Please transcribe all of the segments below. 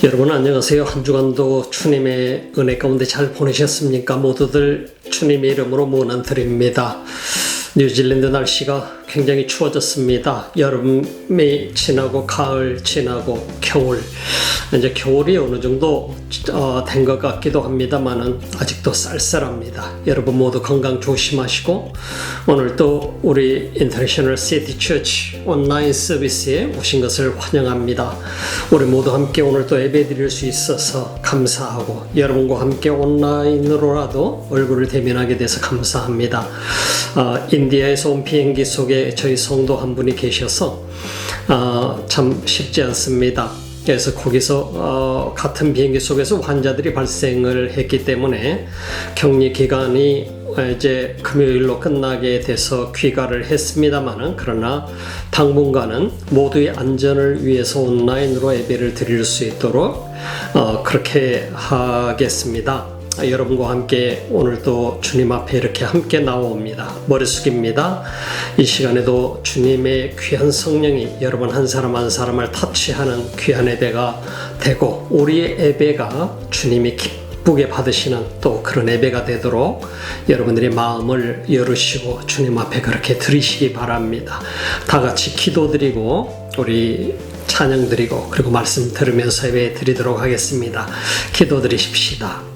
여러분 안녕하세요. 한 주간도 주님의 은혜 가운데 잘 보내셨습니까? 모두들 주님의 이름으로 문안드립니다. 뉴질랜드 날씨가 굉장히 추워졌습니다. 여름이 지나고 가을 지나고 겨울, 이제 겨울이 어느 정도 된 것 같기도 합니다만은 아직도 쌀쌀합니다. 여러분 모두 건강 조심하시고 오늘 또 우리 인터내셔널 시티 처치 온라인 서비스에 오신 것을 환영합니다. 우리 모두 함께 오늘 또 예배 드릴 수 있어서 감사하고 여러분과 함께 온라인으로라도 얼굴을 대면하게 돼서 감사합니다. 인디아에서 온 비행기 속에 저희 성도 한 분이 계셔서 참 쉽지 않습니다. 그래서 거기서 같은 비행기 속에서 환자들이 발생을 했기 때문에 격리 기간이 이제 금요일로 끝나게 돼서 귀가를 했습니다만은 그러나 당분간은 모두의 안전을 위해서 온라인으로 예배를 드릴 수 있도록 그렇게 하겠습니다. 여러분과 함께 오늘도 주님 앞에 이렇게 함께 나옵니다. 머리 숙입니다. 이 시간에도 주님의 귀한 성령이 여러분 한 사람 한 사람을 터치하는 귀한 예배가 되고 우리의 예배가 주님이 기쁘게 받으시는 또 그런 예배가 되도록 여러분들이 마음을 열으시고 주님 앞에 그렇게 드리시기 바랍니다. 다 같이 기도드리고 우리 찬양 드리고 그리고 말씀 들으면서 예배 드리도록 하겠습니다. 기도드리십시다.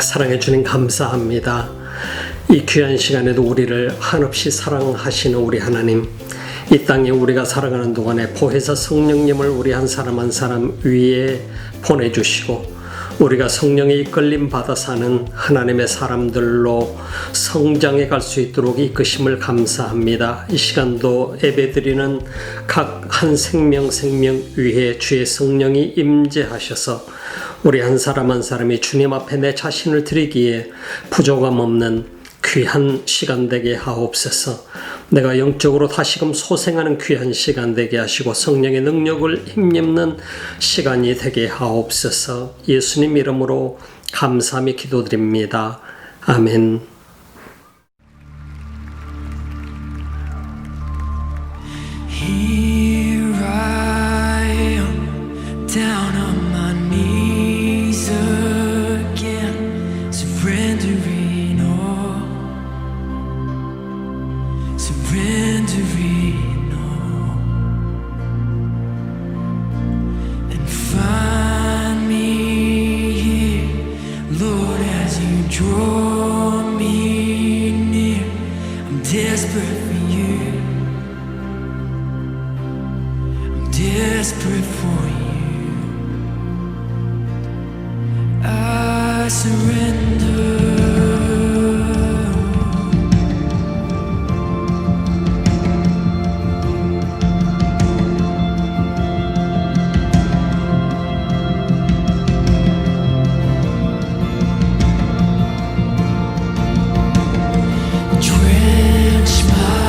사랑해 주님 감사합니다. 이 귀한 시간에도 우리를 한없이 사랑하시는 우리 하나님, 이 땅에 우리가 살아가는 동안에 보혜사 성령님을 우리 한 사람 한 사람 위에 보내주시고 우리가 성령의 이끌림 받아 사는 하나님의 사람들로 성장해 갈 수 있도록 이끄심을 감사합니다. 이 시간도 예배드리는 각 한 생명 위에 주의 성령이 임재하셔서 우리 한 사람 한 사람이 주님 앞에 내 자신을 드리기에 부족함 없는 귀한 시간 되게 하옵소서. 내가 영적으로 다시금 소생하는 귀한 시간 되게 하시고 성령의 능력을 힘입는 시간이 되게 하옵소서. 예수님 이름으로 감사하며 기도드립니다. 아멘. Here I am, down on my knees again, surrendering all, surrendering all, and find me here, Lord, as you draw me near. I'm desperate for you. Desperate for you, I surrender. Drench my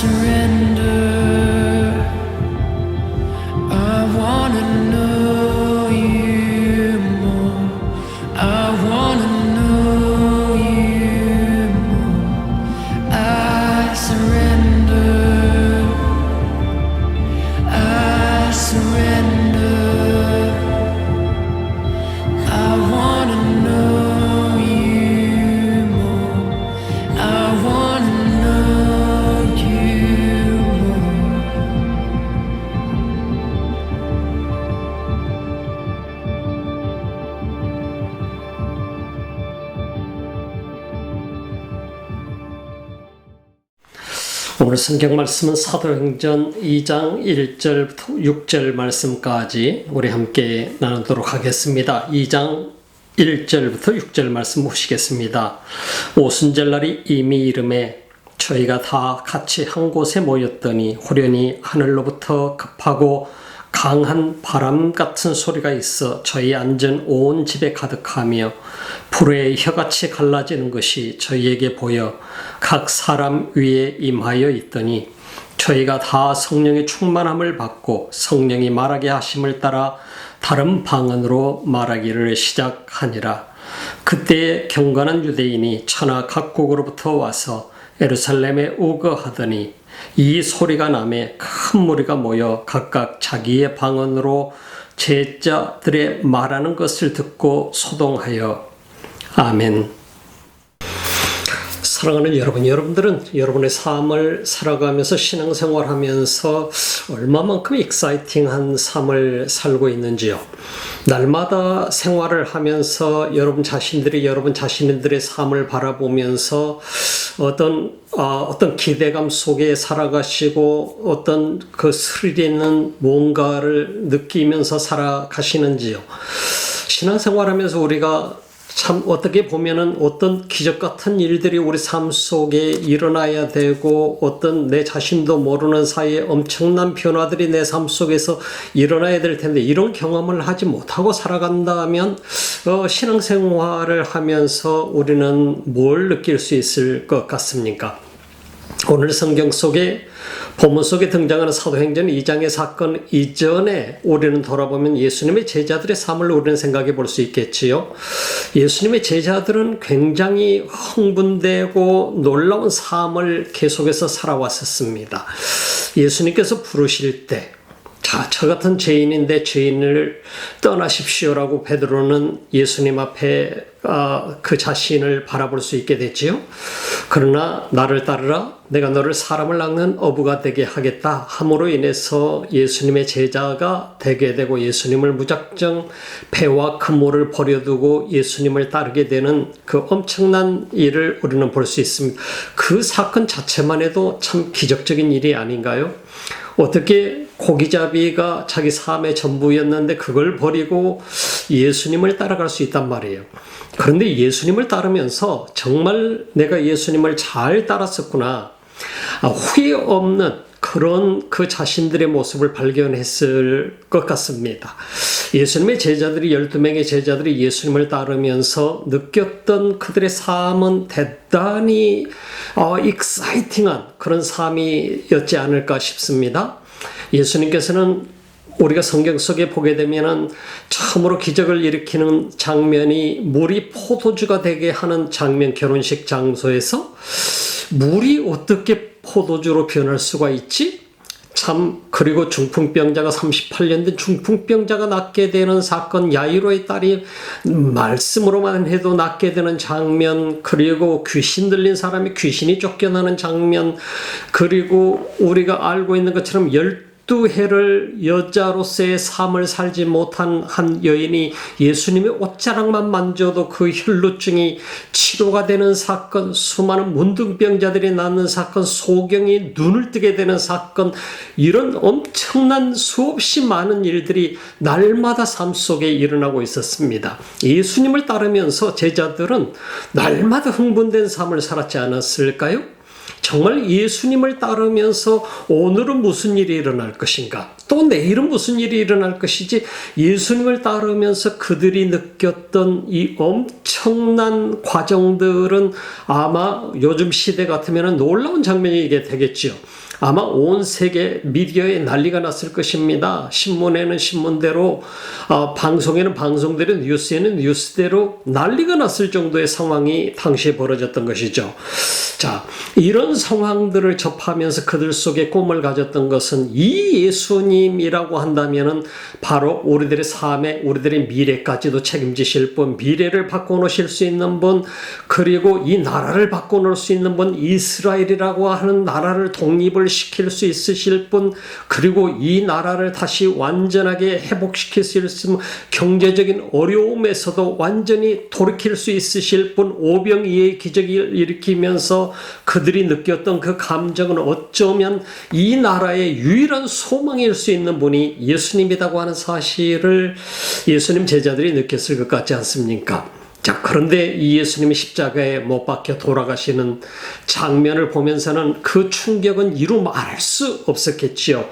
surrender. I wanna know you more. I wanna know you more. I surrender. I surrender. I wanna know you more. I wanna know you more. 오늘 성경 말씀은 사도행전 2장 1절부터 6절 말씀까지 우리 함께 나누도록 하겠습니다. 2장 1절부터 6절 말씀 보시겠습니다. 오순절 날이 이미 이름에 저희가 다 같이 한 곳에 모였더니 호련히 하늘로부터 급하고 강한 바람 같은 소리가 있어 저희 앉은 온 집에 가득하며 불의 혀같이 갈라지는 것이 저희에게 보여 각 사람 위에 임하여 있더니 저희가 다 성령의 충만함을 받고 성령이 말하게 하심을 따라 다른 방언으로 말하기를 시작하니라. 그때 경건한 유대인이 천하 각국으로부터 와서 예루살렘에 우거하더니 이 소리가 나매 큰 무리가 모여 각각 자기의 방언으로 제자들의 말하는 것을 듣고 소동하여 아멘. 사랑하는 여러분, 여러분들은 여러분의 삶을 살아가면서 신앙생활하면서 얼마만큼 익사이팅한 삶을 살고 있는지요? 날마다 생활을 하면서 여러분 자신들의 삶을 바라보면서 어떤 기대감 속에 살아가시고 어떤 그 스릴 있는 뭔가를 느끼면서 살아가시는지요? 신앙생활하면서 우리가 참 어떻게 보면은 어떤 기적 같은 일들이 우리 삶 속에 일어나야 되고 어떤 내 자신도 모르는 사이에 엄청난 변화들이 내 삶 속에서 일어나야 될 텐데 이런 경험을 하지 못하고 살아간다면 신앙생활을 하면서 우리는 뭘 느낄 수 있을 것 같습니까? 오늘 성경 속에 본문 속에 등장하는 사도행전 2장의 사건 이전에 우리는 돌아보면 예수님의 제자들의 삶을 우리는 생각해 볼 수 있겠지요. 예수님의 제자들은 굉장히 흥분되고 놀라운 삶을 계속해서 살아왔었습니다. 예수님께서 부르실 때 저 같은 죄인인데 죄인을 떠나십시오라고 베드로는 예수님 앞에 그 자신을 바라볼 수 있게 됐지요. 그러나 나를 따르라, 내가 너를 사람을 낚는 어부가 되게 하겠다 함으로 인해서 예수님의 제자가 되게 되고 예수님을 무작정 배와 그물을 버려두고 예수님을 따르게 되는 그 엄청난 일을 우리는 볼 수 있습니다. 그 사건 자체만 해도 참 기적적인 일이 아닌가요? 어떻게 고기잡이가 자기 삶의 전부였는데 그걸 버리고 예수님을 따라갈 수 있단 말이에요. 그런데 예수님을 따르면서 정말 내가 예수님을 잘 따랐었구나, 후회 없는 그런 그 자신들의 모습을 발견했을 것 같습니다. 예수님의 제자들이 12명의 제자들이 예수님을 따르면서 느꼈던 그들의 삶은 대단히 익사이팅한 그런 삶이었지 않을까 싶습니다. 예수님께서는 우리가 성경 속에 보게 되면은 처음으로 기적을 일으키는 장면이 물이 포도주가 되게 하는 장면, 결혼식 장소에서 물이 어떻게 포도주로 변할 수가 있지? 그리고 중풍병자가 38년 된 중풍병자가 낫게 되는 사건, 야이로의 딸이 말씀으로만 해도 낫게 되는 장면, 그리고 귀신 들린 사람이 귀신이 쫓겨나는 장면, 그리고 우리가 알고 있는 것처럼 12해를 여자로서의 삶을 살지 못한 한 여인이 예수님의 옷자락만 만져도 그 혈루증이 치료가 되는 사건, 수많은 문둥병자들이 낫는 사건, 소경이 눈을 뜨게 되는 사건, 이런 엄청난 수없이 많은 일들이 날마다 삶 속에 일어나고 있었습니다. 예수님을 따르면서 제자들은 날마다 흥분된 삶을 살았지 않았을까요? 정말 예수님을 따르면서 오늘은 무슨 일이 일어날 것인가? 또 내일은 무슨 일이 일어날 것이지? 예수님을 따르면서 그들이 느꼈던 이 엄청난 과정들은 아마 요즘 시대 같으면 놀라운 장면이 되겠지요. 아마 온 세계 미디어에 난리가 났을 것입니다. 신문에는 신문대로, 방송에는 방송대로, 뉴스에는 뉴스대로 난리가 났을 정도의 상황이 당시에 벌어졌던 것이죠. 자, 이런 상황들을 접하면서 그들 속에 꿈을 가졌던 것은 이 예수님이라고 한다면은 바로 우리들의 삶에, 우리들의 미래까지도 책임지실 분, 미래를 바꿔놓으실 수 있는 분, 그리고 이 나라를 바꿔놓을 수 있는 분, 이스라엘이라고 하는 나라를 독립을 시킬 수 있으실 분, 그리고 이 나라를 다시 완전하게 회복시킬 수 있으면 경제적인 어려움에서도 완전히 돌이킬 수 있으실 분, 오병이의 기적을 일으키면서 그들이 느꼈던 그 감정은 어쩌면 이 나라의 유일한 소망일 수 있는 분이 예수님이라고 하는 사실을 예수님 제자들이 느꼈을 것 같지 않습니까? 자, 그런데 이 예수님이 십자가에 못 박혀 돌아가시는 장면을 보면서는 그 충격은 이루 말할 수 없었겠지요.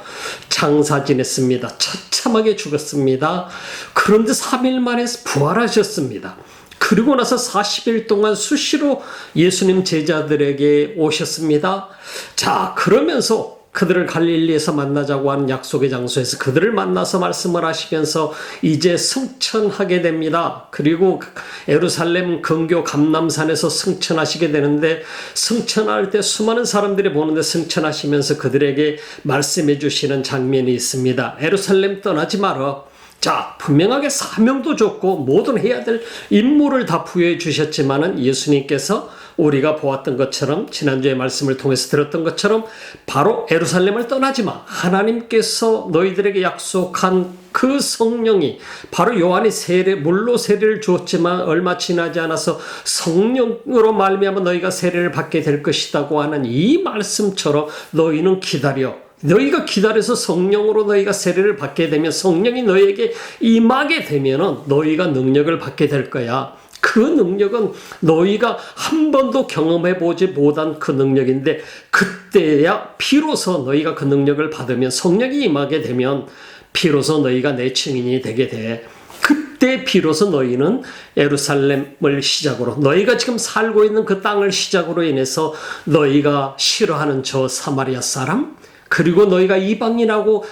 장사 지냈습니다. 처참하게 죽었습니다. 그런데 3일 만에 부활하셨습니다. 그리고 나서 40일 동안 수시로 예수님 제자들에게 오셨습니다. 자, 그러면서 그들을 갈릴리에서 만나자고 하는 약속의 장소에서 그들을 만나서 말씀을 하시면서 이제 승천하게 됩니다. 그리고 예루살렘 근교 감람산에서 승천하시게 되는데, 승천할 때 수많은 사람들이 보는데 승천하시면서 그들에게 말씀해 주시는 장면이 있습니다. 예루살렘 떠나지 마라. 자, 분명하게 사명도 줬고 모든 해야 될 임무를 다 부여해 주셨지만은 예수님께서 우리가 보았던 것처럼, 지난주에 말씀을 통해서 들었던 것처럼 바로 예루살렘을 떠나지 마. 하나님께서 너희들에게 약속한 그 성령이 바로 요한이 물로 세례를 주었지만 얼마 지나지 않아서 성령으로 말미암아 너희가 세례를 받게 될 것이라고 하는 이 말씀처럼 너희는 기다려. 너희가 기다려서 성령으로 너희가 세례를 받게 되면, 성령이 너희에게 임하게 되면은 너희가 능력을 받게 될 거야. 그 능력은 너희가 한 번도 경험해 보지 못한 그 능력인데, 그때야 비로소 너희가 그 능력을 받으면, 성령이 임하게 되면 비로소 너희가 내 증인이 되게 돼. 그때 비로소 너희는 예루살렘을 시작으로, 너희가 지금 살고 있는 그 땅을 시작으로 인해서 너희가 싫어하는 저 사마리아 사람, 그리고 너희가 이방인이라고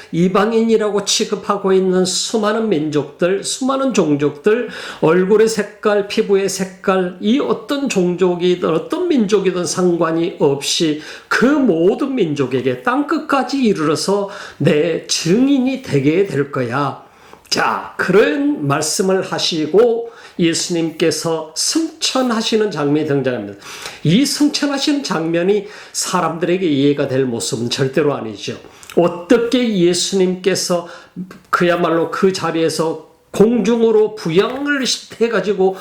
취급하고 있는 수많은 민족들, 수많은 종족들, 얼굴의 색깔, 피부의 색깔, 이 어떤 종족이든 어떤 민족이든 상관이 없이 그 모든 민족에게 땅끝까지 이르러서 내 증인이 되게 될 거야. 자, 그런 말씀을 하시고 예수님께서 승천하시는 장면이 등장합니다. 이 승천하시는 장면이 사람들에게 이해가 될 모습은 절대로 아니죠. 어떻게 예수님께서 그야말로 그 자리에서 공중으로 부양을 해가지고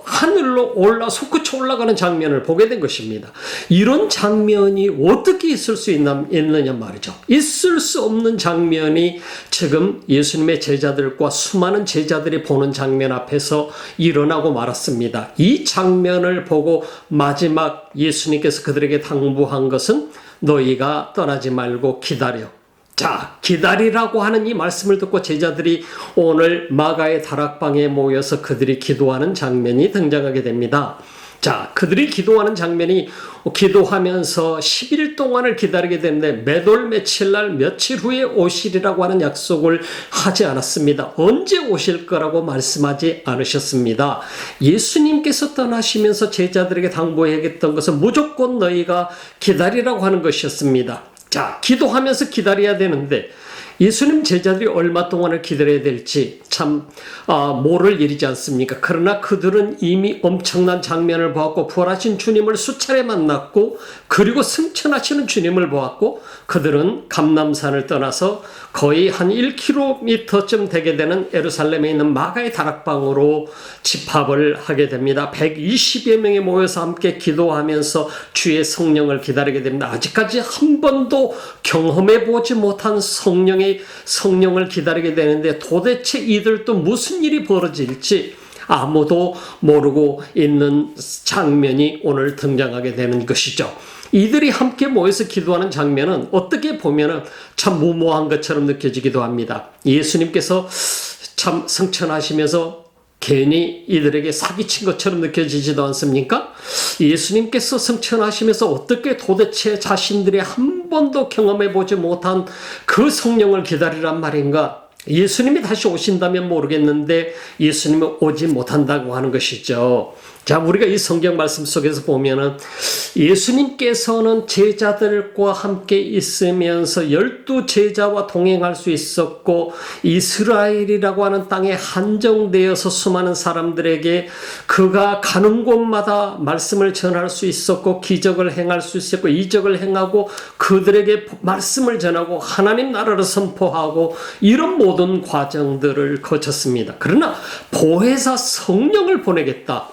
하늘로 솟구쳐 올라가는 장면을 보게 된 것입니다. 이런 장면이 어떻게 있을 수 있느냐 말이죠. 있을 수 없는 장면이 지금 예수님의 제자들과 수많은 제자들이 보는 장면 앞에서 일어나고 말았습니다. 이 장면을 보고 마지막 예수님께서 그들에게 당부한 것은 너희가 떠나지 말고 기다려. 자, 기다리라고 하는 이 말씀을 듣고 제자들이 오늘 마가의 다락방에 모여서 그들이 기도하는 장면이 등장하게 됩니다. 자, 그들이 기도하는 장면이 기도하면서 10일 동안을 기다리게 되는데 매돌 며칠 날 며칠 후에 오시리라고 하는 약속을 하지 않았습니다. 언제 오실 거라고 말씀하지 않으셨습니다. 예수님께서 떠나시면서 제자들에게 당부했던 것은 무조건 너희가 기다리라고 하는 것이었습니다. 자, 기도하면서 기다려야 되는데 예수님 제자들이 얼마 동안을 기다려야 될지 참 모를 일이지 않습니까? 그러나 그들은 이미 엄청난 장면을 보았고 부활하신 주님을 수차례 만났고 그리고 승천하시는 주님을 보았고 그들은 감람산을 떠나서 거의 한 1km쯤 되게 되는 예루살렘에 있는 마가의 다락방으로 집합을 하게 됩니다. 120여 명이 모여서 함께 기도하면서 주의 성령을 기다리게 됩니다. 아직까지 한 번도 경험해 보지 못한 성령을 기다리게 되는데 도대체 이들도 무슨 일이 벌어질지 아무도 모르고 있는 장면이 오늘 등장하게 되는 것이죠. 이들이 함께 모여서 기도하는 장면은 어떻게 보면은 참 무모한 것처럼 느껴지기도 합니다. 예수님께서 참 성천하시면서 괜히 이들에게 사기친 것처럼 느껴지지도 않습니까? 예수님께서 성천하시면서 어떻게 도대체 자신들이 한 번도 경험해 보지 못한 그 성령을 기다리란 말인가? 예수님이 다시 오신다면 모르겠는데 예수님이 오지 못한다고 하는 것이죠. 자, 우리가 이 성경 말씀 속에서 보면은 예수님께서는 제자들과 함께 있으면서 12 제자와 동행할 수 있었고, 이스라엘이라고 하는 땅에 한정되어서 수많은 사람들에게 그가 가는 곳마다 말씀을 전할 수 있었고, 기적을 행할 수 있었고, 이적을 행하고 그들에게 말씀을 전하고 하나님 나라를 선포하고, 이런 모든 과정들을 거쳤습니다. 그러나 보혜사 성령을 보내겠다.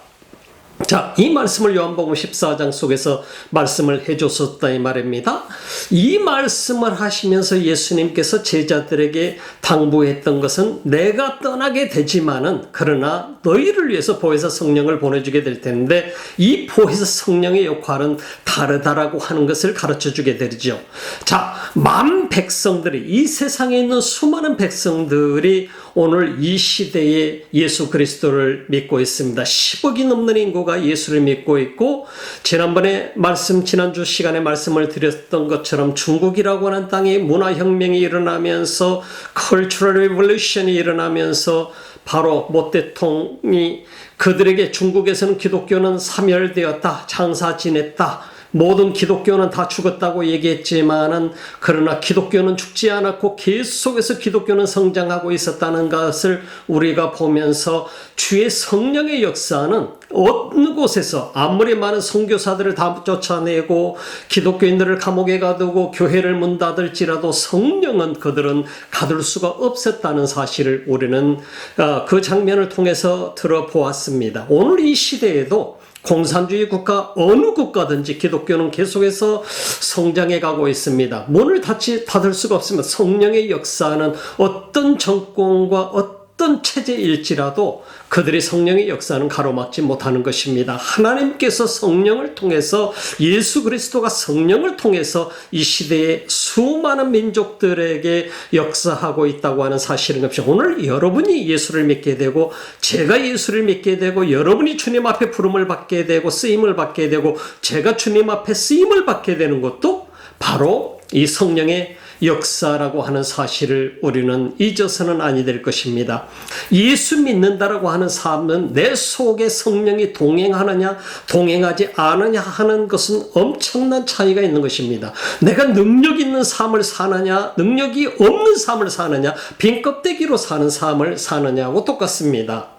자, 이 말씀을 요한복음 14장 속에서 말씀을 해줬었다 이 말입니다. 이 말씀을 하시면서 예수님께서 제자들에게 당부했던 것은 내가 떠나게 되지만은 그러나 너희를 위해서 보혜사 성령을 보내주게 될 텐데 이 보혜사 성령의 역할은 다르다라고 하는 것을 가르쳐주게 되죠. 자, 만 백성들이, 이 세상에 있는 수많은 백성들이 오늘 이 시대에 예수 그리스도를 믿고 있습니다. 10억이 넘는 인구가 예수를 믿고 있고, 지난주 시간에 말씀을 드렸던 것처럼 중국이라고 하는 땅에 문화혁명이 일어나면서 Cultural Revolution이 일어나면서 바로 모 대통령이 그들에게 중국에서는 기독교는 사멸되었다, 장사 지냈다, 모든 기독교는 다 죽었다고 얘기했지만은 그러나 기독교는 죽지 않았고 계속해서 기독교는 성장하고 있었다는 것을 우리가 보면서 주의 성령의 역사는 어느 곳에서 아무리 많은 선교사들을 다 쫓아내고 기독교인들을 감옥에 가두고 교회를 문 닫을지라도 성령은 그들은 가둘 수가 없었다는 사실을 우리는 그 장면을 통해서 들어보았습니다. 오늘 이 시대에도 공산주의 국가 어느 국가든지 기독교는 계속해서 성장해 가고 있습니다. 문을 닫을 수가 없습니다. 성령의 역사는 어떤 정권과 어떤 체제일지라도 그들의 성령의 역사는 가로막지 못하는 것입니다. 하나님께서 성령을 통해서, 예수 그리스도가 성령을 통해서 이 시대의 수많은 민족들에게 역사하고 있다고 하는 사실인 것이, 오늘 여러분이 예수를 믿게 되고 제가 예수를 믿게 되고 여러분이 주님 앞에 부름을 받게 되고 쓰임을 받게 되고 제가 주님 앞에 쓰임을 받게 되는 것도 바로 이 성령의 역사라고 하는 사실을 우리는 잊어서는 아니 될 것입니다. 예수 믿는다라고 하는 삶은 내 속에 성령이 동행하느냐 동행하지 않느냐 하는 것은 엄청난 차이가 있는 것입니다. 내가 능력 있는 삶을 사느냐 능력이 없는 삶을 사느냐 빈 껍데기로 사는 삶을 사느냐하고 똑같습니다.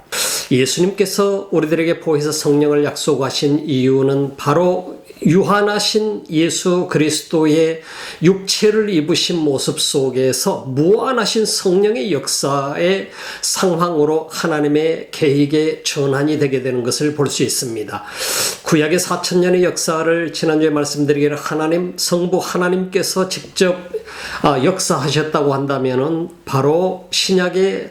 예수님께서 우리들에게 보혜사 성령을 약속하신 이유는 바로 유한하신 예수 그리스도의 육체를 입으신 모습 속에서 무한하신 성령의 역사의 상황으로 하나님의 계획의 전환이 되게 되는 것을 볼 수 있습니다. 구약의 4000년의 역사를 지난주에 말씀드리기를 성부 하나님께서 직접 역사하셨다고 한다면은 바로 신약의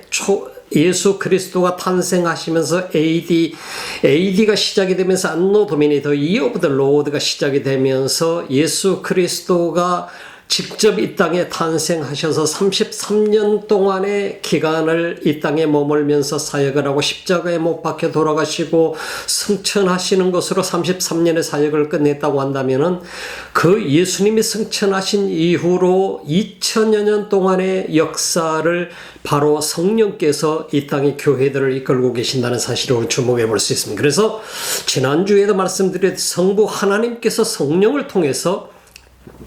예수 그리스도가 탄생하시면서 AD가 시작이 되면서 안노 도미니 더 이어 오브 더 로드가 시작이 되면서 예수 그리스도가 직접 이 땅에 탄생하셔서 33년 동안의 기간을 이 땅에 머물면서 사역을 하고 십자가에 못 박혀 돌아가시고 승천하시는 것으로 33년의 사역을 끝냈다고 한다면은 그 예수님이 승천하신 이후로 2000여 년 동안의 역사를 바로 성령께서 이 땅의 교회들을 이끌고 계신다는 사실을 주목해 볼 수 있습니다. 그래서 지난주에도 말씀드렸듯이 성부 하나님께서 성령을 통해서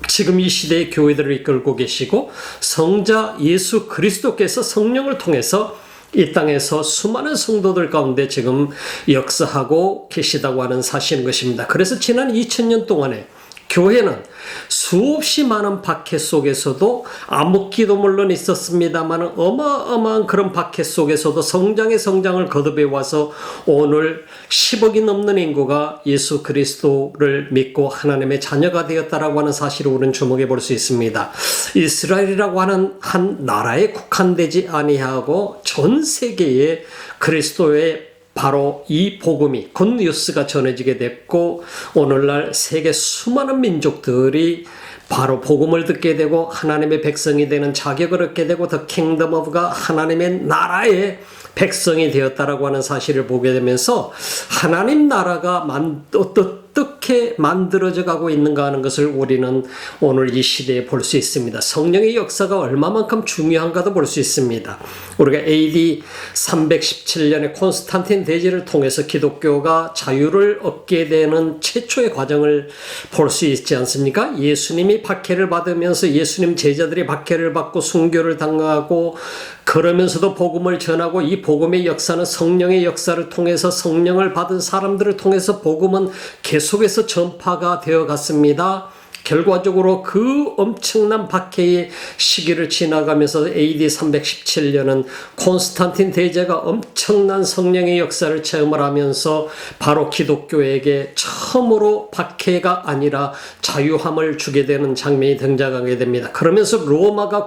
지금 이 시대의 교회들을 이끌고 계시고 성자 예수 그리스도께서 성령을 통해서 이 땅에서 수많은 성도들 가운데 지금 역사하고 계시다고 하는 사실인 것입니다. 그래서 지난 2000년 동안에 교회는 수없이 많은 박해 속에서도 암흑기도 물론 있었습니다만 어마어마한 그런 박해 속에서도 성장의 성장을 거듭해 와서 오늘 10억이 넘는 인구가 예수 그리스도를 믿고 하나님의 자녀가 되었다라고 하는 사실을 우리는 주목해 볼 수 있습니다. 이스라엘이라고 하는 한 나라에 국한되지 아니하고 전 세계에 그리스도의 바로 이 복음이 굿뉴스가 전해지게 됐고 오늘날 세계 수많은 민족들이 바로 복음을 듣게 되고 하나님의 백성이 되는 자격을 얻게 되고 The Kingdom of가 하나님의 나라의 백성이 되었다라고 하는 사실을 보게 되면서 하나님 나라가 어떻게 만들어져 가고 있는가 하는 것을 우리는 오늘 이 시대에 볼 수 있습니다. 성령의 역사가 얼마만큼 중요한가도 볼 수 있습니다. 우리가 AD 317년에 콘스탄틴 대제를 통해서 기독교가 자유를 얻게 되는 최초의 과정을 볼 수 있지 않습니까? 예수님이 박해를 받으면서 예수님 제자들이 박해를 받고 순교를 당하고 그러면서도 복음을 전하고 이 복음의 역사는 성령의 역사를 통해서 성령을 받은 사람들을 통해서 복음은 계속해서 전파가 되어 갔습니다. 결과적으로 그 엄청난 박해의 시기를 지나가면서 AD 317년은 콘스탄틴 대제가 엄청난 성령의 역사를 체험을 하면서 바로 기독교에게 처음으로 박해가 아니라 자유함을 주게 되는 장면이 등장하게 됩니다. 그러면서 로마의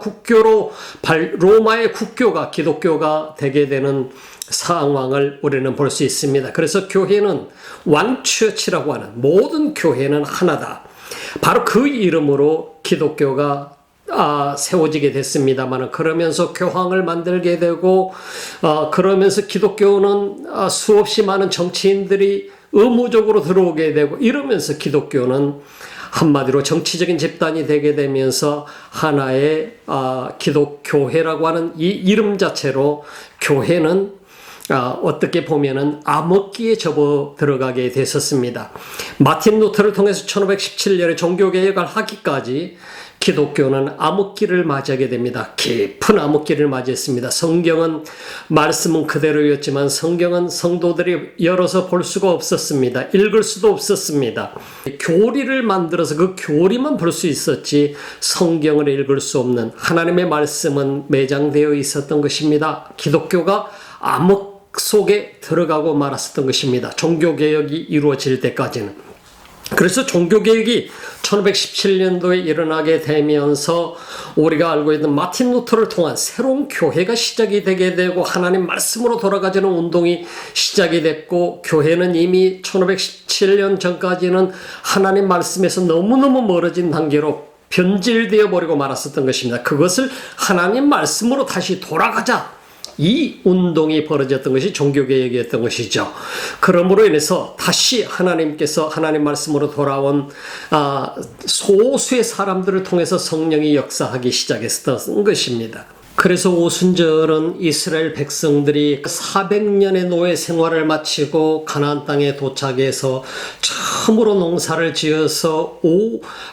국교가 기독교가 되게 되는 상황을 우리는 볼 수 있습니다. 그래서 교회는 원처치라고 하는 모든 교회는 하나다. 바로 그 이름으로 기독교가 세워지게 됐습니다만 그러면서 교황을 만들게 되고 그러면서 기독교는 수없이 많은 정치인들이 의무적으로 들어오게 되고 이러면서 기독교는 한마디로 정치적인 집단이 되게 되면서 하나의 기독교회라고 하는 이 이름 자체로 교회는 어떻게 보면은 암흑기에 접어 들어가게 됐었습니다. 마틴 루터를 통해서 1517년에 종교개혁을 하기까지 기독교는 암흑기를 맞이하게 됩니다. 깊은 암흑기를 맞이했습니다. 성경은 말씀은 그대로였지만 성경은 성도들이 열어서 볼 수가 없었습니다. 읽을 수도 없었습니다. 교리를 만들어서 그 교리만 볼 수 있었지 성경을 읽을 수 없는 하나님의 말씀은 매장되어 있었던 것입니다. 기독교가 암흑 속에 들어가고 말았었던 것입니다. 종교개혁이 이루어질 때까지는. 그래서 종교개혁이 1517년도에 일어나게 되면서 우리가 알고 있는 마틴 루터를 통한 새로운 교회가 시작이 되게 되고 하나님 말씀으로 돌아가자는 운동이 시작이 됐고 교회는 이미 1517년 전까지는 하나님 말씀에서 너무너무 멀어진 단계로 변질되어 버리고 말았었던 것입니다. 그것을 하나님 말씀으로 다시 돌아가자. 이 운동이 벌어졌던 것이 종교개혁이었던 것이죠. 그러므로 인해서 다시 하나님께서 하나님 말씀으로 돌아온 소수의 사람들을 통해서 성령이 역사하기 시작했던 것입니다. 그래서 오순절은 이스라엘 백성들이 400년의 노예 생활을 마치고 가나안 땅에 도착해서 처음으로 농사를 지어서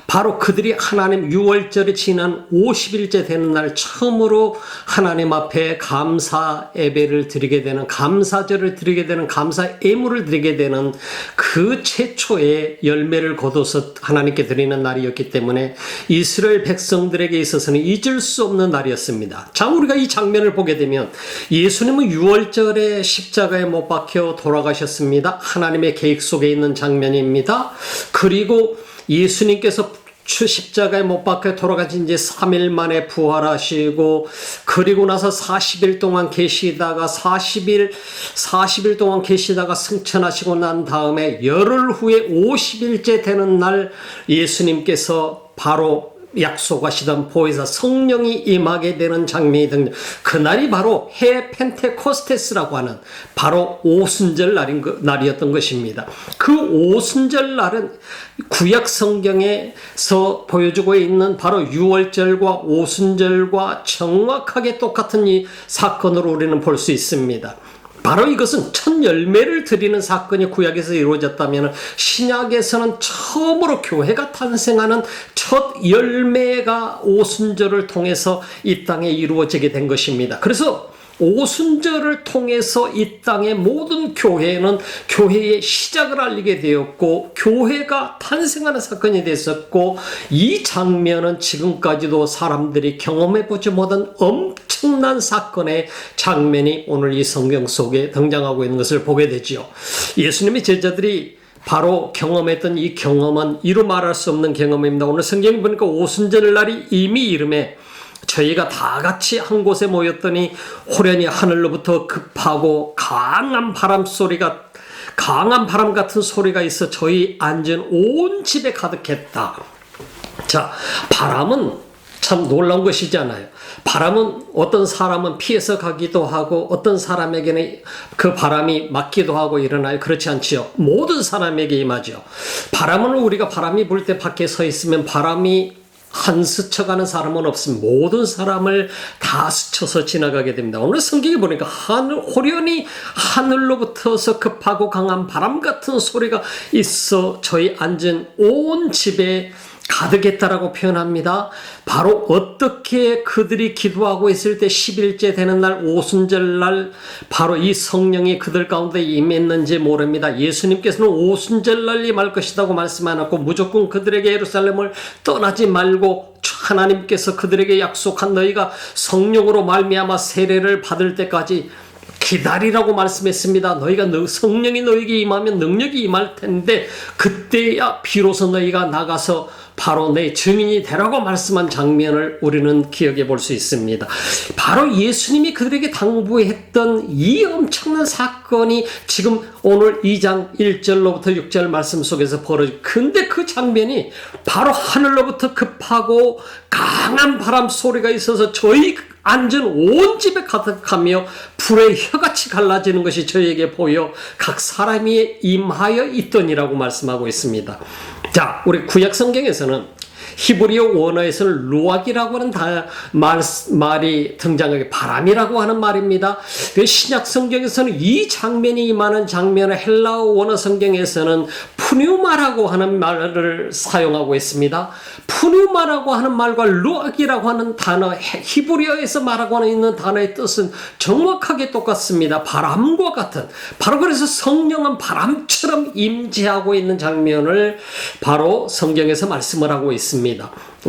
바로 그들이 하나님 유월절이 지난 50일째 되는 날 처음으로 하나님 앞에 감사 예배를 드리게 되는 감사절을 드리게 되는 감사 예물을 드리게 되는 그 최초의 열매를 거둬서 하나님께 드리는 날이었기 때문에 이스라엘 백성들에게 있어서는 잊을 수 없는 날이었습니다. 자, 우리가 이 장면을 보게 되면 예수님은 유월절에 십자가에 못 박혀 돌아가셨습니다. 하나님의 계획 속에 있는 장면입니다. 그리고 예수님께서 십자가에 못 박혀 돌아가신 지 3일 만에 부활하시고 그리고 나서 40일 동안 계시다가 40일 동안 계시다가 승천하시고 난 다음에 열흘 후에 50일째 되는 날 예수님께서 바로 약속하시던 보혜사 성령이 임하게 되는 장면이 등장. 그날이 바로 해 펜테코스테스라고 하는 바로 오순절 날이었던 것입니다. 그 오순절 날은 구약 성경에서 보여주고 있는 바로 유월절과 오순절과 정확하게 똑같은 이 사건으로 우리는 볼 수 있습니다. 바로 이것은 첫 열매를 드리는 사건이 구약에서 이루어졌다면 신약에서는 처음으로 교회가 탄생하는 첫 열매가 오순절을 통해서 이 땅에 이루어지게 된 것입니다. 그래서 오순절을 통해서 이 땅의 모든 교회는 교회의 시작을 알리게 되었고 교회가 탄생하는 사건이 됐었고 이 장면은 지금까지도 사람들이 경험해보지 못한 엄청난 사건의 장면이 오늘 이 성경 속에 등장하고 있는 것을 보게 되지요. 예수님의 제자들이 바로 경험했던 이 경험은 이루 말할 수 없는 경험입니다. 오늘 성경에 보니까 오순절 날이 이미 이름에 저희가 다 같이 한 곳에 모였더니 호련히 하늘로부터 급하고 강한 바람 같은 소리가 있어 저희 앉은 온 집에 가득했다. 자, 바람은 참 놀라운 것이잖아요. 바람은 어떤 사람은 피해서 가기도 하고 어떤 사람에게는 그 바람이 맞기도 하고 일어나요. 그렇지 않지요. 모든 사람에게 임하죠. 바람은 우리가 바람이 불 때 밖에 서 있으면 바람이 한 스쳐가는 사람은 없습니다. 모든 사람을 다 스쳐서 지나가게 됩니다. 오늘 성경에 보니까 호련히 하늘로부터서 급하고 강한 바람 같은 소리가 있어 저희 앉은 온 집에 가득했다라고 표현합니다. 바로 어떻게 그들이 기도하고 있을 때 10일째 되는 날 오순절날 바로 이 성령이 그들 가운데 임했는지 모릅니다. 예수님께서는 오순절날 임할 것이라고 말씀하셨고 무조건 그들에게 예루살렘을 떠나지 말고 하나님께서 그들에게 약속한 너희가 성령으로 말미암아 세례를 받을 때까지 기다리라고 말씀했습니다. 너희가 성령이 너희에게 임하면 능력이 임할 텐데 그때야 비로소 너희가 나가서 바로 내 증인이 되라고 말씀한 장면을 우리는 기억해 볼 수 있습니다. 바로 예수님이 그들에게 당부했던 이 엄청난 사건이 지금 오늘 2장 1절로부터 6절 말씀 속에서 근데 그 장면이 바로 하늘로부터 급하고 강한 바람 소리가 있어서 저희 앉은 온 집에 가득하며 불의 혀같이 갈라지는 것이 저희에게 보여 각 사람이 임하여 있더니라고 말씀하고 있습니다. 자, 우리 구약 성경에서는 히브리어 원어에서는 루악이라고 하는 말이 등장하게 바람이라고 하는 말입니다. 신약 성경에서는 이 장면이 임하는 장면을 헬라어 원어 성경에서는 푸뉴마라고 하는 말을 사용하고 있습니다. 푸뉴마라고 하는 말과 루악이라고 하는 단어, 히브리어에서 말하고 있는 단어의 뜻은 정확하게 똑같습니다. 바람과 같은. 바로 그래서 성령은 바람처럼 임재하고 있는 장면을 바로 성경에서 말씀을 하고 있습니다.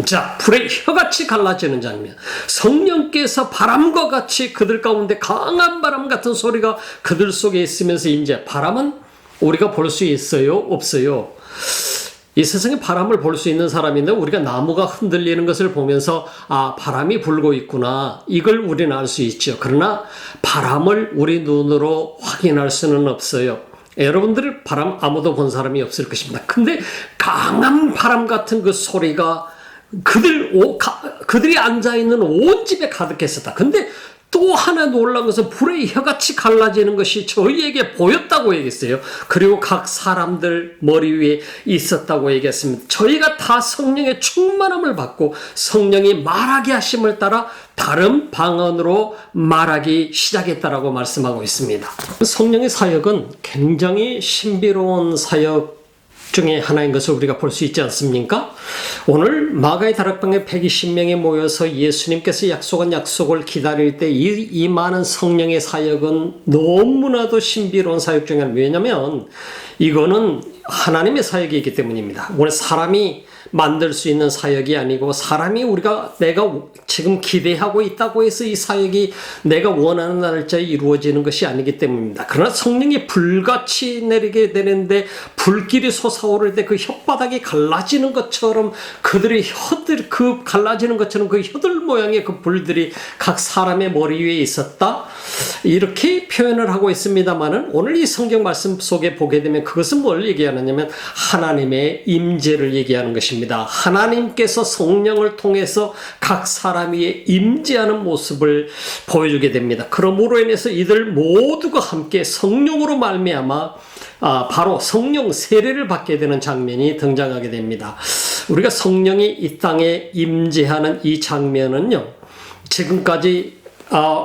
자, 불의 혀같이 갈라지는 장면. 성령께서 바람과 같이 그들 가운데 강한 바람 같은 소리가 그들 속에 있으면서 임재. 바람은 우리가 볼 수 있어요? 없어요? 이 세상에 바람을 볼 수 있는 사람인데 우리가 나무가 흔들리는 것을 보면서 아, 바람이 불고 있구나. 이걸 우리는 알 수 있죠. 그러나 바람을 우리 눈으로 확인할 수는 없어요. 여러분들 바람 아무도 본 사람이 없을 것입니다. 근데 강한 바람 같은 그 소리가 그들이 앉아있는 온 집에 가득했었다. 근데 또 하나 놀라운 것은 불의 혀같이 갈라지는 것이 저희에게 보였다고 얘기했어요. 그리고 각 사람들 머리 위에 있었다고 얘기했습니다. 저희가 다 성령의 충만함을 받고 성령이 말하게 하심을 따라 다른 방언으로 말하기 시작했다라고 말씀하고 있습니다. 성령의 사역은 굉장히 신비로운 사역 중에 하나인 것을 우리가 볼 수 있지 않습니까? 오늘 마가의 다락방에 120명이 모여서 예수님께서 약속한 약속을 기다릴 때 이 많은 성령의 사역은 너무나도 신비로운 사역 중에 하나입니다. 왜냐하면 이거는 하나님의 사역이기 때문입니다. 오늘 사람이 만들 수 있는 사역이 아니고 사람이 내가 지금 기대하고 있다고 해서 이 사역이 내가 원하는 날짜에 이루어지는 것이 아니기 때문입니다. 그러나 성령이 불같이 내리게 되는데 불길이 솟아오를 때 그 혓바닥이 갈라지는 것처럼 그들의 그 갈라지는 것처럼 그 혀들 모양의 그 불들이 각 사람의 머리 위에 있었다. 이렇게 표현을 하고 있습니다만은 오늘 이 성경 말씀 속에 보게 되면 그것은 뭘 얘기하느냐면 하나님의 임재를 얘기하는 것입니다. 하나님께서 성령을 통해서 각 사람 위에 임재하는 모습을 보여주게 됩니다. 그러므로 인해서 이들 모두가 함께 성령으로 말미암아 바로 성령 세례를 받게 되는 장면이 등장하게 됩니다. 우리가 성령이 이 땅에 임재하는 이 장면은요, 지금까지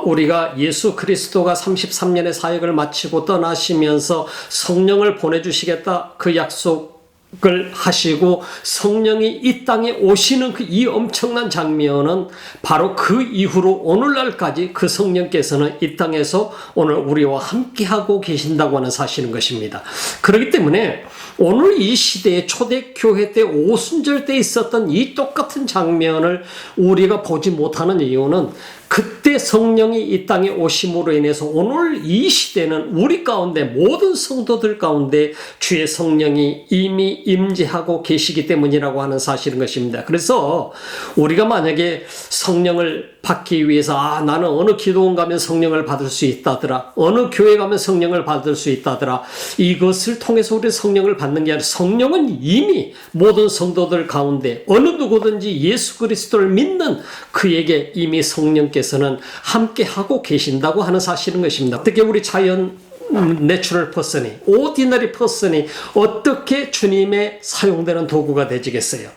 우리가 예수 그리스도가 33년의 사역을 마치고 떠나시면서 성령을 보내주시겠다 그 약속을 하시고 성령이 이 땅에 오시는 이 엄청난 장면은 바로 그 이후로 오늘날까지 그 성령께서는 이 땅에서 오늘 우리와 함께하고 계신다고 하는 사실인 것입니다. 그렇기 때문에 오늘 이 시대에 초대교회 때 오순절 때 있었던 이 똑같은 장면을 우리가 보지 못하는 이유는 그때 성령이 이 땅에 오심으로 인해서 오늘 이 시대는 우리 가운데 모든 성도들 가운데 주의 성령이 이미 임재하고 계시기 때문이라고 하는 사실인 것입니다. 그래서 우리가 만약에 성령을 받기 위해서 나는 어느 기도원 가면 성령을 받을 수 있다더라, 어느 교회 가면 성령을 받을 수 있다더라, 이것을 통해서 우리 성령을 받는 게 아니라 성령은 이미 모든 성도들 가운데 어느 누구든지 예수 그리스도를 믿는 그에게 이미 성령께서는 함께하고 계신다고 하는 사실인 것입니다. 어떻게 우리 자연 내추럴 퍼슨이, 오디너리 퍼슨이 어떻게 주님의 사용되는 도구가 되지겠어요?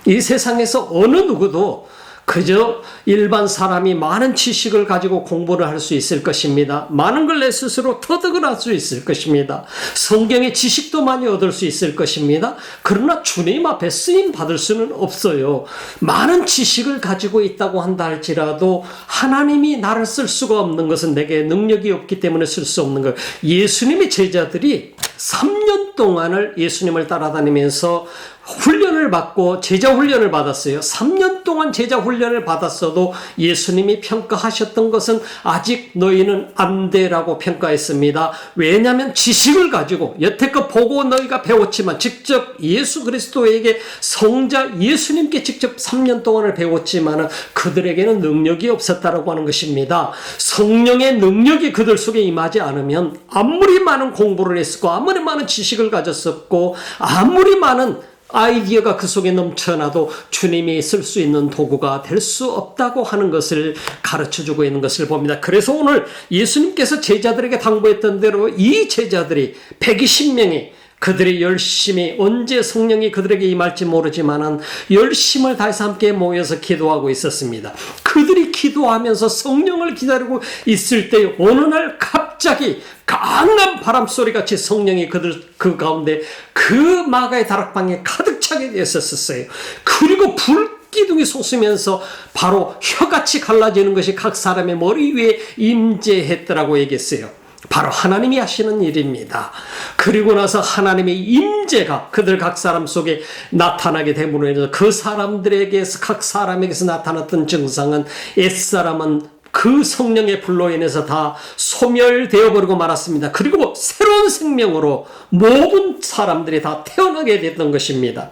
이 세상에서 어느 누구도 그저 일반 사람이 많은 지식을 가지고 공부를 할 수 있을 것입니다. 많은 걸 내 스스로 터득을 할 수 있을 것입니다. 성경의 지식도 많이 얻을 수 있을 것입니다. 그러나 주님 앞에 쓰임 받을 수는 없어요. 많은 지식을 가지고 있다고 한다 할지라도 하나님이 나를 쓸 수가 없는 것은 내게 능력이 없기 때문에 쓸 수 없는 것. 예수님의 제자들이 3년 동안을 예수님을 따라다니면서 훈련을 받고 제자 훈련을 받았어요. 3년 동안 제자 훈련을 받았어도 예수님이 평가하셨던 것은 아직 너희는 안 돼라고 평가했습니다. 왜냐하면 지식을 가지고 여태껏 보고 너희가 배웠지만 직접 예수 그리스도에게 성자 예수님께 직접 3년 동안을 배웠지만 그들에게는 능력이 없었다라고 하는 것입니다. 성령의 능력이 그들 속에 임하지 않으면 아무리 많은 공부를 했었고 아무리 많은 지식을 가졌었고 아무리 많은 아이디어가 그 속에 넘쳐나도 주님이 쓸 수 있는 도구가 될 수 없다고 하는 것을 가르쳐주고 있는 것을 봅니다. 그래서 오늘 예수님께서 제자들에게 당부했던 대로 이 제자들이 120명이 그들이 열심히 언제 성령이 그들에게 임할지 모르지만은 열심을 다해서 함께 모여서 기도하고 있었습니다. 그들이 기도하면서 성령을 기다리고 있을 때 어느 날 갑자기 강한 바람소리 같이 성령이 그 가운데 그 마가의 다락방에 가득 차게 됐었어요. 그리고 불기둥이 솟으면서 바로 혀같이 갈라지는 것이 각 사람의 머리 위에 임재했더라고 얘기했어요. 바로 하나님이 하시는 일입니다. 그리고 나서 하나님의 임재가 그들 각 사람 속에 나타나게 됨으로 인해서 그 사람들에게서 각 사람에게서 나타났던 증상은 옛사람은 그 성령의 불로 인해서 다 소멸되어 버리고 말았습니다. 그리고 새로운 생명으로 모든 사람들이 다 태어나게 됐던 것입니다.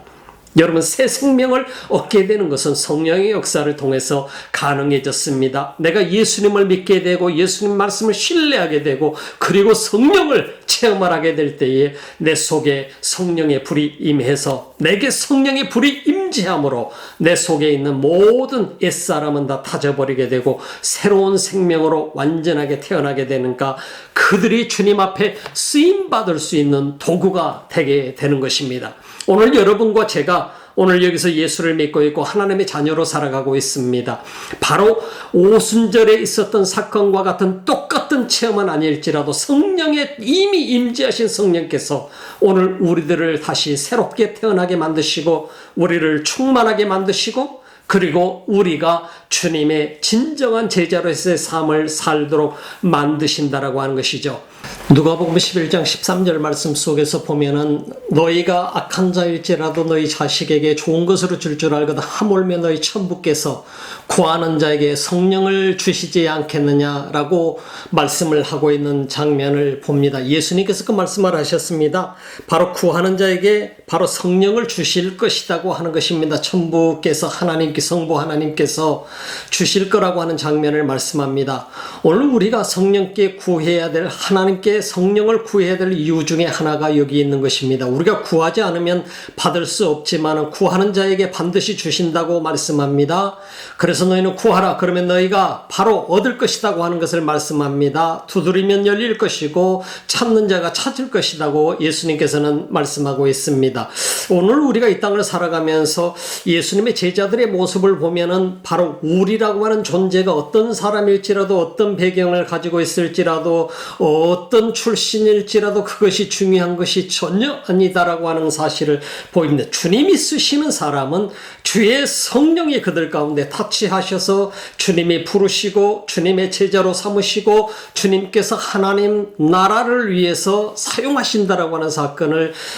여러분, 새 생명을 얻게 되는 것은 성령의 역사를 통해서 가능해졌습니다. 내가 예수님을 믿게 되고 예수님 말씀을 신뢰하게 되고 그리고 성령을 체험하게 될 때에 내 속에 성령의 불이 임해서 내게 성령의 불이 임재함으로 내 속에 있는 모든 옛사람은 다 타져버리게 되고 새로운 생명으로 완전하게 태어나게 되는가, 그들이 주님 앞에 쓰임받을 수 있는 도구가 되게 되는 것입니다. 오늘 여러분과 제가 오늘 여기서 예수를 믿고 있고 하나님의 자녀로 살아가고 있습니다. 바로 오순절에 있었던 사건과 같은 똑같은 체험은 아닐지라도 성령의 이미 임재하신 성령께서 오늘 우리들을 다시 새롭게 태어나게 만드시고 우리를 충만하게 만드시고 그리고 우리가 주님의 진정한 제자로서의 삶을 살도록 만드신다라고 하는 것이죠. 누가복음 11장 13절 말씀 속에서 보면은 너희가 악한 자일지라도 너희 자식에게 좋은 것으로 줄 알거든 하물며 너희 천부께서 구하는 자에게 성령을 주시지 않겠느냐라고 말씀을 하고 있는 장면을 봅니다. 예수님께서 그 말씀을 하셨습니다. 바로 구하는 자에게 바로 성령을 주실 것이라고 하는 것입니다. 천부께서 성부 하나님께서 주실 거라고 하는 장면을 말씀합니다. 오늘 우리가 성령께 구해야 될, 하나님께 성령을 구해야 될 이유 중에 하나가 여기 있는 것입니다. 우리가 구하지 않으면 받을 수 없지만 구하는 자에게 반드시 주신다고 말씀합니다. 그래서 너희는 구하라 그러면 너희가 바로 얻을 것이라고 하는 것을 말씀합니다. 두드리면 열릴 것이고 찾는 자가 찾을 것이라고 예수님께서는 말씀하고 있습니다. 오늘 우리가 이 땅을 살아가면서 예수님의 제자들의 모습을 보면은 바로 우리라고 하는 존재가 어떤 사람일지라도 어떤 배경을 가지고 있을지라도 어떤 출신일지라도 그것이 중요한 것이 전혀 아니다라고 하는 사실을 보입니다. 주님이 쓰시는 사람은 주의 성령이 그들 가운데 타치하셔서 주님이 부르시고 주님의 제자로 삼으시고 주님께서 하나님 나라를 위해서 사용하신다라고 하는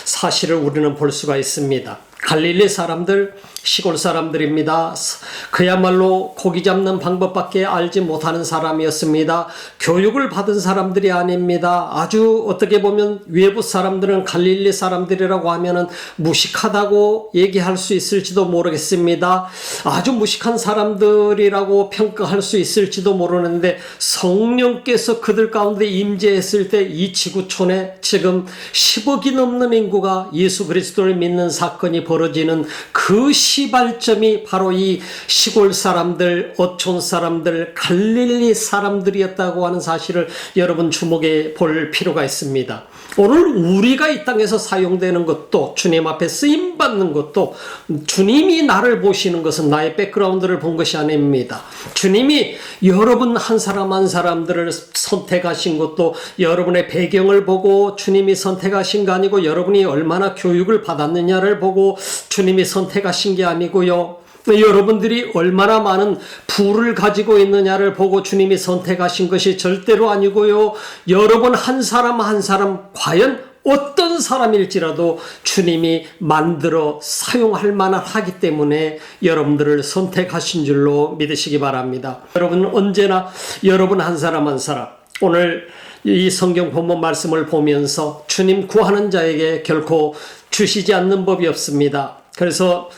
사실을 우리는 볼 수가 있습니다. 갈릴리 사람들, 시골 사람들입니다. 그야말로 고기 잡는 방법밖에 알지 못하는 사람이었습니다. 교육을 받은 사람들이 아닙니다. 아주 어떻게 보면 외부 사람들은 갈릴리 사람들이라고 하면은 무식하다고 얘기할 수 있을지도 모르겠습니다. 아주 무식한 사람들이라고 평가할 수 있을지도 모르는데 성령께서 그들 가운데 임재했을 때 이 지구촌에 지금 10억이 넘는 인구가 예수 그리스도를 믿는 사건이 벌어지는 그 시발점이 바로 이 시골 사람들, 어촌 사람들, 갈릴리 사람들이었다고 하는 사실을 여러분 주목해 볼 필요가 있습니다. 오늘 우리가 이 땅에서 사용되는 것도 주님 앞에 쓰임받는 것도 주님이 나를 보시는 것은 나의 백그라운드를 본 것이 아닙니다. 주님이 여러분 한 사람 한 사람들을 선택하신 것도 여러분의 배경을 보고 주님이 선택하신 거 아니고 여러분이 얼마나 교육을 받았느냐를 보고 주님이 선택하신 게 아니고요. 여러분들이 얼마나 많은 부를 가지고 있느냐를 보고 주님이 선택하신 것이 절대로 아니고요. 여러분 한 사람 한 사람 과연 어떤 사람일지라도 주님이 만들어 사용할 만하기 때문에 여러분들을 선택하신 줄로 믿으시기 바랍니다. 여러분은 언제나 여러분 한 사람 한 사람 오늘 이 성경 본문 말씀을 보면서 주님 구하는 자에게 결코 주시지 않는 법이 없습니다. 그래서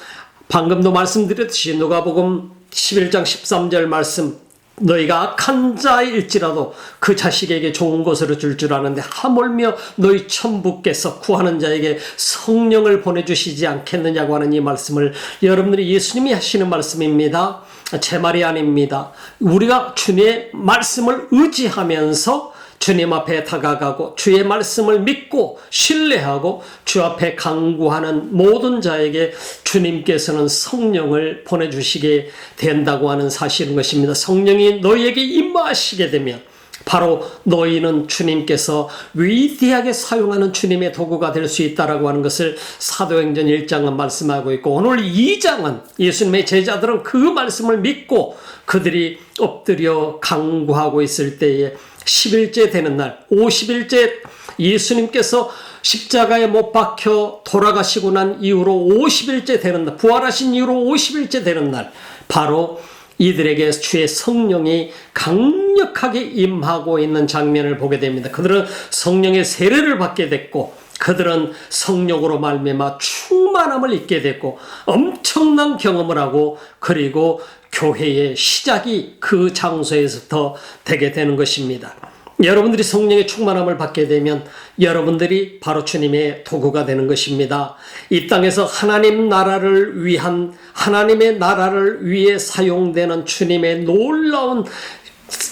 방금도 말씀드렸듯이 누가복음 11장 13절 말씀 너희가 악한 자일지라도 그 자식에게 좋은 것으로 줄 줄 아는데 하물며 너희 천부께서 구하는 자에게 성령을 보내주시지 않겠느냐고 하는 이 말씀을 여러분들이 예수님이 하시는 말씀입니다. 제 말이 아닙니다. 우리가 주님의 말씀을 의지하면서 주님 앞에 다가가고 주의 말씀을 믿고 신뢰하고 주 앞에 간구하는 모든 자에게 주님께서는 성령을 보내주시게 된다고 하는 사실인 것입니다. 성령이 너희에게 임하시게 되면 바로 너희는 주님께서 위대하게 사용하는 주님의 도구가 될 수 있다라고 하는 것을 사도행전 1장은 말씀하고 있고 오늘 2장은 예수님의 제자들은 그 말씀을 믿고 그들이 엎드려 간구하고 있을 때에 10일째 되는 날 50일째 예수님께서 십자가에 못 박혀 돌아가시고 난 이후로 50일째 되는 날 부활하신 이후로 50일째 되는 날 바로 이들에게 주의 성령이 강력하게 임하고 있는 장면을 보게 됩니다. 그들은 성령의 세례를 받게 됐고 그들은 성령으로 말미암아 충만함을 입게 됐고 엄청난 경험을 하고 그리고 교회의 시작이 그 장소에서부터 되게 되는 것입니다. 여러분들이 성령의 충만함을 받게 되면 여러분들이 바로 주님의 도구가 되는 것입니다. 이 땅에서 하나님 나라를 위한 하나님의 나라를 위해 사용되는 주님의 놀라운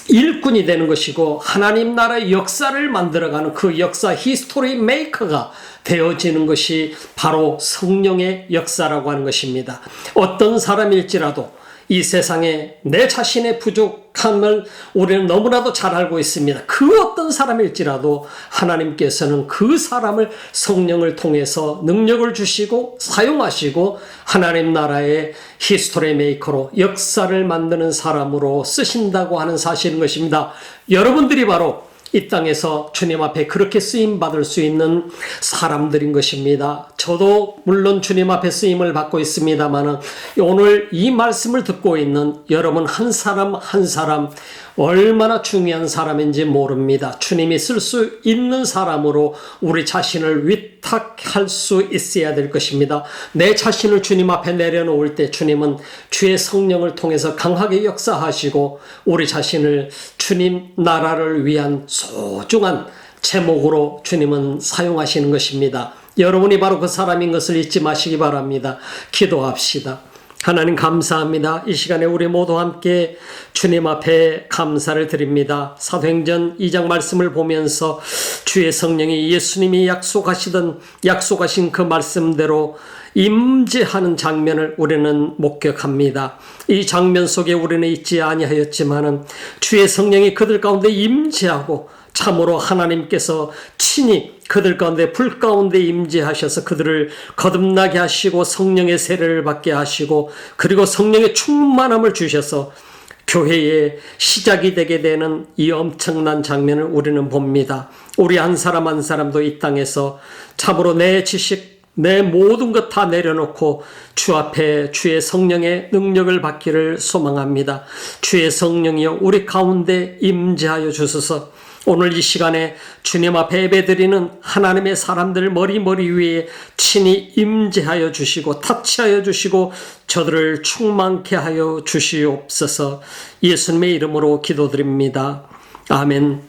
일꾼이 되는 것이고 하나님 나라의 역사를 만들어가는 그 역사 히스토리 메이커가 되어지는 것이 바로 성령의 역사라고 하는 것입니다. 어떤 사람일지라도 이 세상에 내 자신의 부족함을 우리는 너무나도 잘 알고 있습니다. 그 어떤 사람일지라도 하나님께서는 그 사람을 성령을 통해서 능력을 주시고 사용하시고 하나님 나라의 히스토리 메이커로 역사를 만드는 사람으로 쓰신다고 하는 사실인 것입니다. 여러분들이 바로 이 땅에서 주님 앞에 그렇게 쓰임받을 수 있는 사람들인 것입니다. 저도 물론 주님 앞에 쓰임을 받고 있습니다만 오늘 이 말씀을 듣고 있는 여러분 한 사람 한 사람 얼마나 중요한 사람인지 모릅니다. 주님이 쓸 수 있는 사람으로 우리 자신을 위탁할 수 있어야 될 것입니다. 내 자신을 주님 앞에 내려놓을 때 주님은 주의 성령을 통해서 강하게 역사하시고 우리 자신을 주님 나라를 위한 소중한 제목으로 주님은 사용하시는 것입니다. 여러분이 바로 그 사람인 것을 잊지 마시기 바랍니다. 기도합시다. 하나님 감사합니다. 이 시간에 우리 모두 함께 주님 앞에 감사를 드립니다. 사도행전 2장 말씀을 보면서 주의 성령이 예수님이 약속하신 그 말씀대로 임재하는 장면을 우리는 목격합니다. 이 장면 속에 우리는 있지 아니하였지만은 주의 성령이 그들 가운데 임재하고 참으로 하나님께서 친히 그들 가운데 불 가운데 임재하셔서 그들을 거듭나게 하시고 성령의 세례를 받게 하시고 그리고 성령의 충만함을 주셔서 교회의 시작이 되게 되는 이 엄청난 장면을 우리는 봅니다. 우리 한 사람 한 사람도 이 땅에서 참으로 내 지식 내 모든 것 다 내려놓고 주 앞에 주의 성령의 능력을 받기를 소망합니다. 주의 성령이여 우리 가운데 임재하여 주소서. 오늘 이 시간에 주님 앞에 예배드리는 하나님의 사람들 머리 위에 친히 임재하여 주시고 타치하여 주시고 저들을 충만케 하여 주시옵소서. 예수님의 이름으로 기도드립니다. 아멘.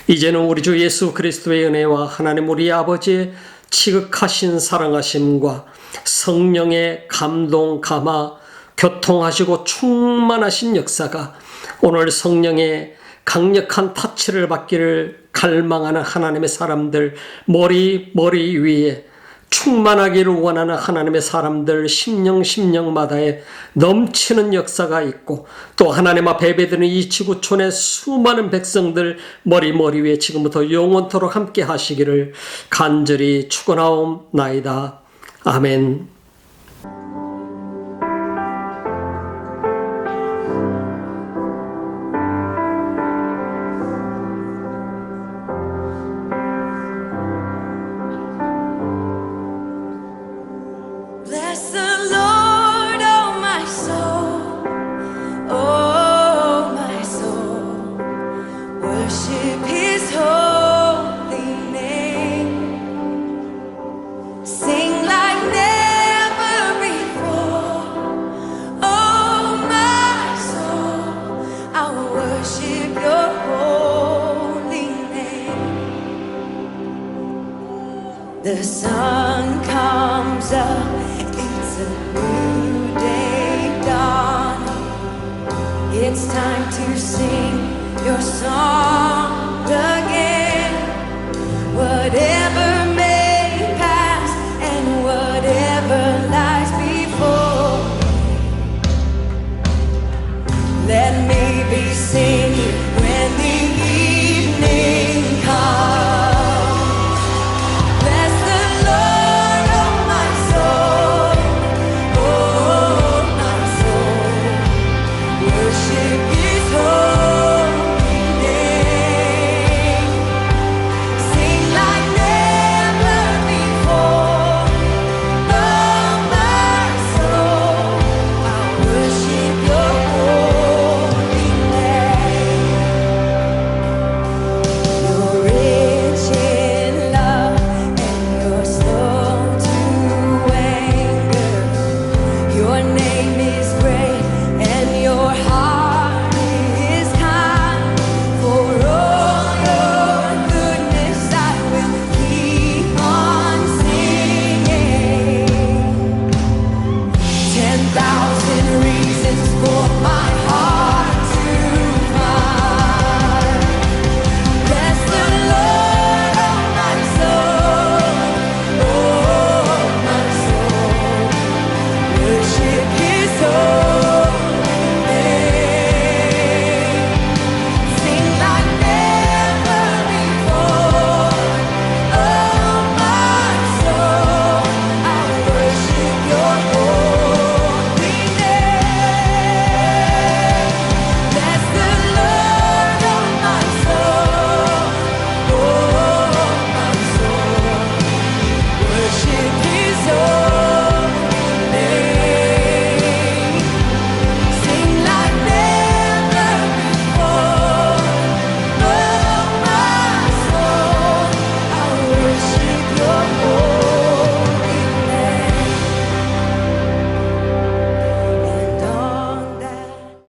이제는 우리 주 예수 그리스도의 은혜와 하나님 우리 아버지의 지극하신 사랑하심과 성령의 감동, 감화, 교통하시고 충만하신 역사가 오늘 성령의 강력한 타치를 받기를 갈망하는 하나님의 사람들 머리 위에 충만하기를 원하는 하나님의 사람들 심령마다에 넘치는 역사가 있고 또 하나님 앞에 예배드리는 이 지구촌의 수많은 백성들 머리 위에 지금부터 영원토록 함께 하시기를 간절히 축원하옵나이다. 아멘. Bless the Lord, oh my soul, oh my soul. Worship His holy name. Sing like never before, oh my soul. I will worship Your holy name. The sun comes up. It's a new day dawning. It's time to sing Your song again. Whatever may pass and whatever lies before, let me be singing